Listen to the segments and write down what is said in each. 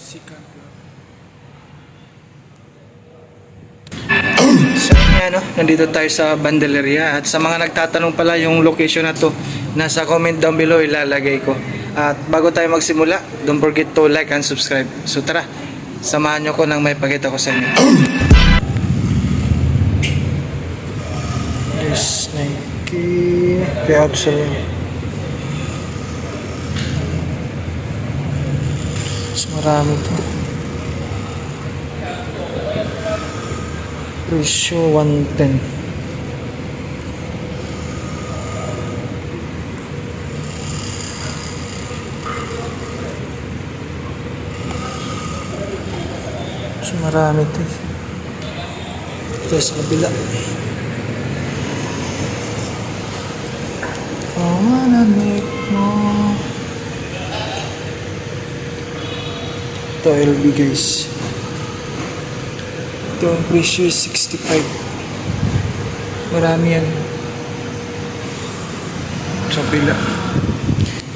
Sikat lang. So ano, nandito tayo sa Bandeleria at sa mga nagtatanong pala yung location na to, nasa comment down below ilalagay ko. At bago tayo magsimula, don't forget to like and subscribe. So tara, samahan nyo ko nang may pakita ko sa inyo. Yes, Nike Piazza. Mas marami to. Presyo 110. Mas marami to. Ito sa kabila. Oh, wanna make more. Ito LB guys. Ito ang presyo is 65. Marami yan. Sa pila.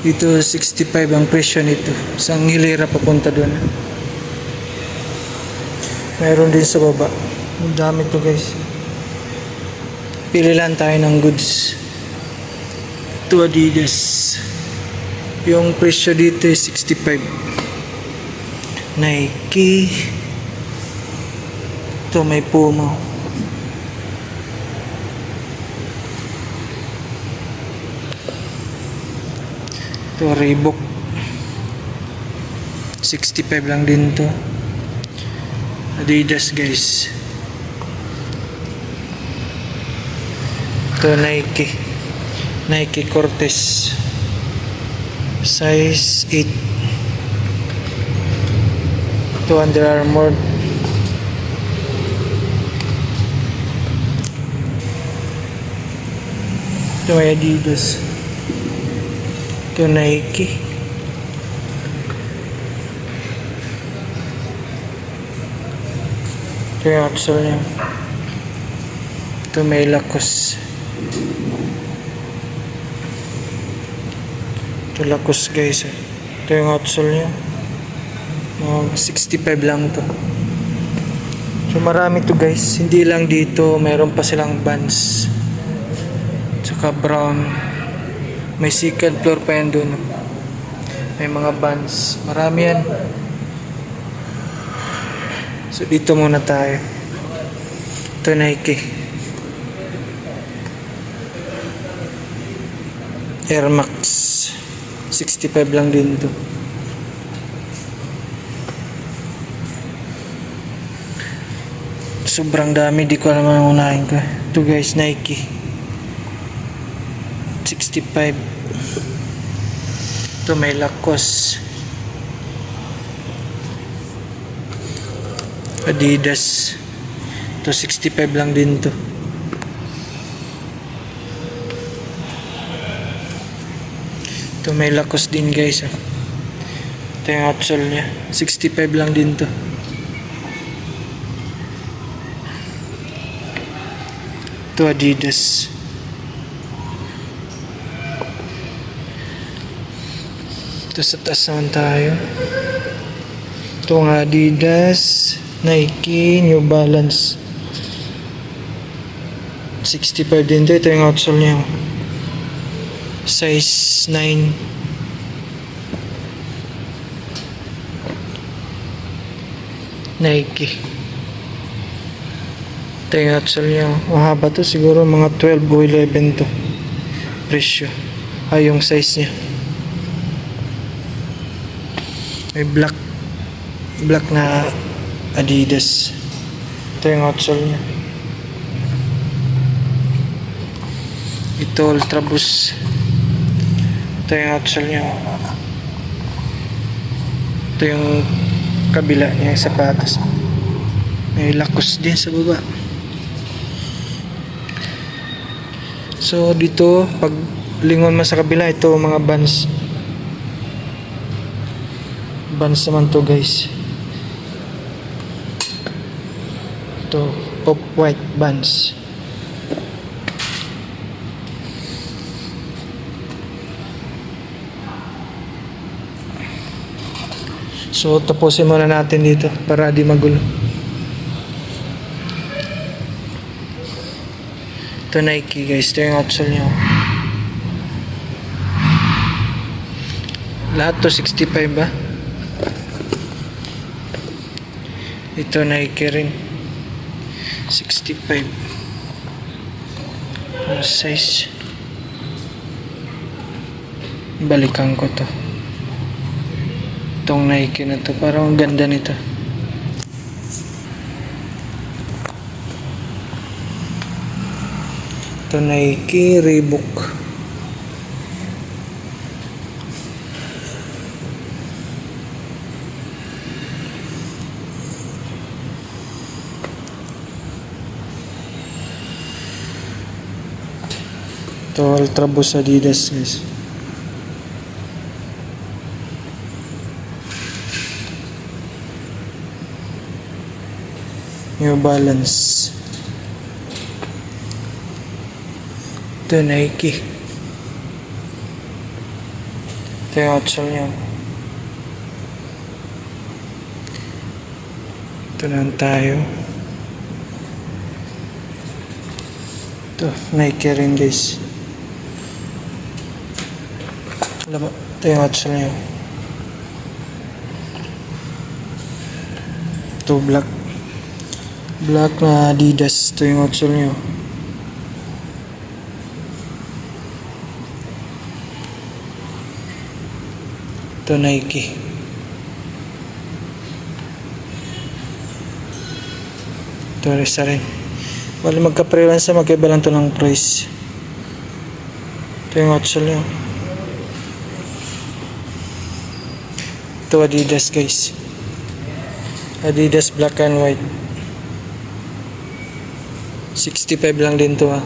Dito 65 ang presyo nito. Isang hilera papunta doon. Mayroon din sa baba. Ang dami to guys. Pili lang tayo ng goods. Ito Adidas. Yung presyo dito is 65. Nike. Ito may Puma. Ito Reebok. 65 lang din to. Adidas guys. Ito Nike. Nike Cortez. Size 8. Ito Under Armour. Ito ay Adidas. Ito Nike. Ito yung outsole niya. Ito may Lacoste. Ito Lacoste guys. Ito yung outsole niya. 65 lang to. So marami to guys. Hindi lang dito. Mayroon pa silang Vans. Tsaka brown. May second floor pa yan dun. May mga Vans. Marami yan. So dito muna tayo. Ito Nike. Air Max. 65 lang din to. Sobrang dami. Di ko alam ang unahin ko. Ito guys Nike. 65. Ito may Lacoste. Adidas. Ito 65 lang din to. Ito may Lacoste din guys. Ito yung outsole nya. 65 lang din to. Ito Adidas. Ito sa taas naman tayo. Ito ang Adidas, Nike, New Balance. 65 din ito. Ito yung outsole niya. Size 9. Nike. Ito yung outsole niya. Mahaba to. Siguro mga 12 o 11 to. Presyo. Ay yung size niya. May black na Adidas. Ito yung outsole niya. Ito Ultra Boost. Ito yung outsole niya. Ito yung kabila niya, yung sapatos. May Lacoste din sa baba. So dito pag lingon mo sa kabila, ito mga Vans. Vans naman to guys. Ito Off-White Vans. So tapusin muna natin dito para di magulo. Ito Nike guys, ito yung outsole nyo. Lahat to 65 ba? Ito Nike rin 65 size. Balikan ko to. Itong Nike na to, parang ang ganda nito. Ito Nike Reebok. Ito Ultra Boost Adidas guys. New Balance. Ito Nike. Ito yung outsole niya. Ito naman tayo. Ito Nike rin guys. Alam mo, ito yung outsole niya. Ito black na Adidas. Ito yung outsole niya. Ito Nike. Ito isa rin. Wala magka-preference sa magkaiba lang ito ng price. Ito yung outsole niya. Ito Adidas guys. Adidas black and white. 65 lang din to ha.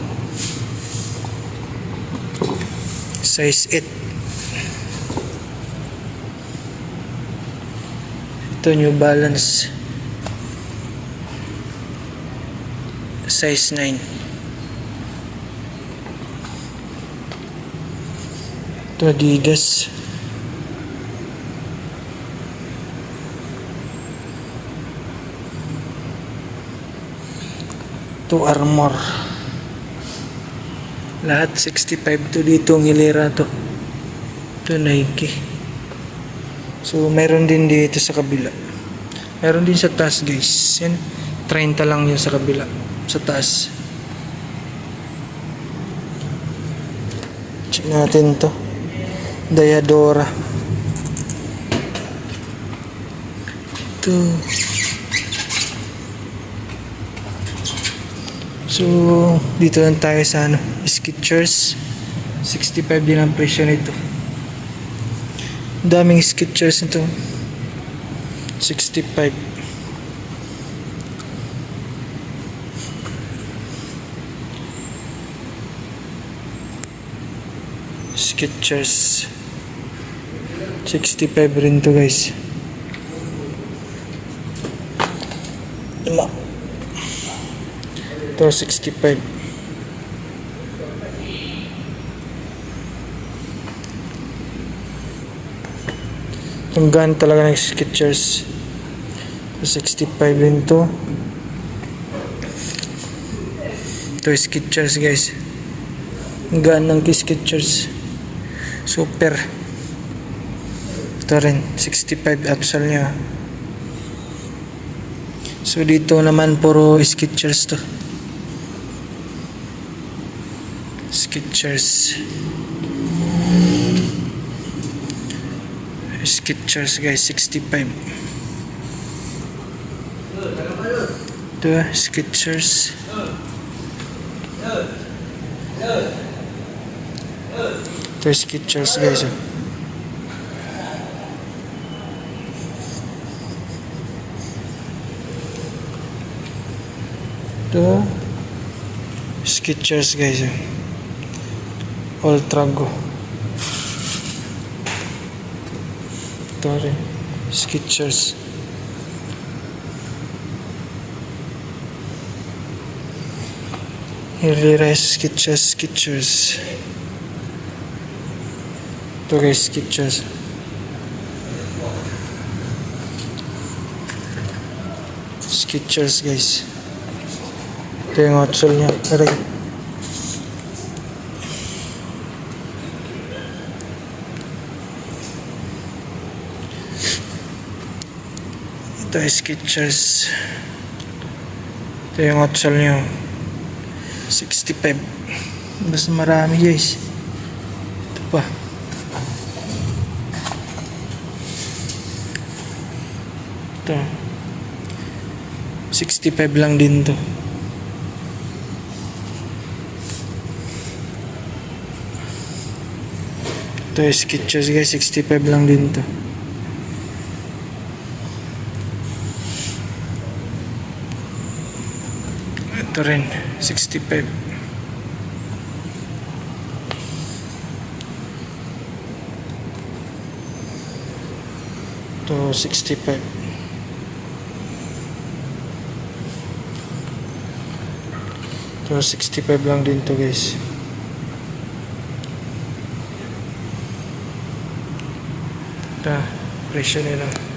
Size 8. Ito New Balance. Size 9. Ito Adidas. Ito Armour. Lahat 65 to dito ang hilera to. Ito Nike. So meron din dito sa kabila. Meron din sa taas guys. Yan 30 lang yun sa kabila. Sa taas. Check natin to. Diadora. Ito. So dito lang tayo sa Skechers. 65 din ang presyo nito. Daming Skechers nito. 65. Skechers 65 rin to guys. Ito 65. Yung gan talaga ng Skechers. 65 rin to. Ito Skechers guys. Yung gan ng Skechers. Super. Ito rin 65 outsole niya. So dito naman puro Skechers to. Skechers. Skechers guys 65. Ito Skechers. Ito Skechers guys. Ito Skechers guys. Ultra Go. Ito rin Skechers. Hilera Skechers. Ito guys Skechers. Skechers guys. Ito yung outsole niya. Aray. Ito yung Skechers. Ito yung outsole niya. 65. Basta marami guys. Ito pa. Ito. 65 lang din to. Ito yung Skechers guys. 65 lang din to. Ito rin. 65. Ito 65. Ito 65 lang din to guys. Ito, presyo nila.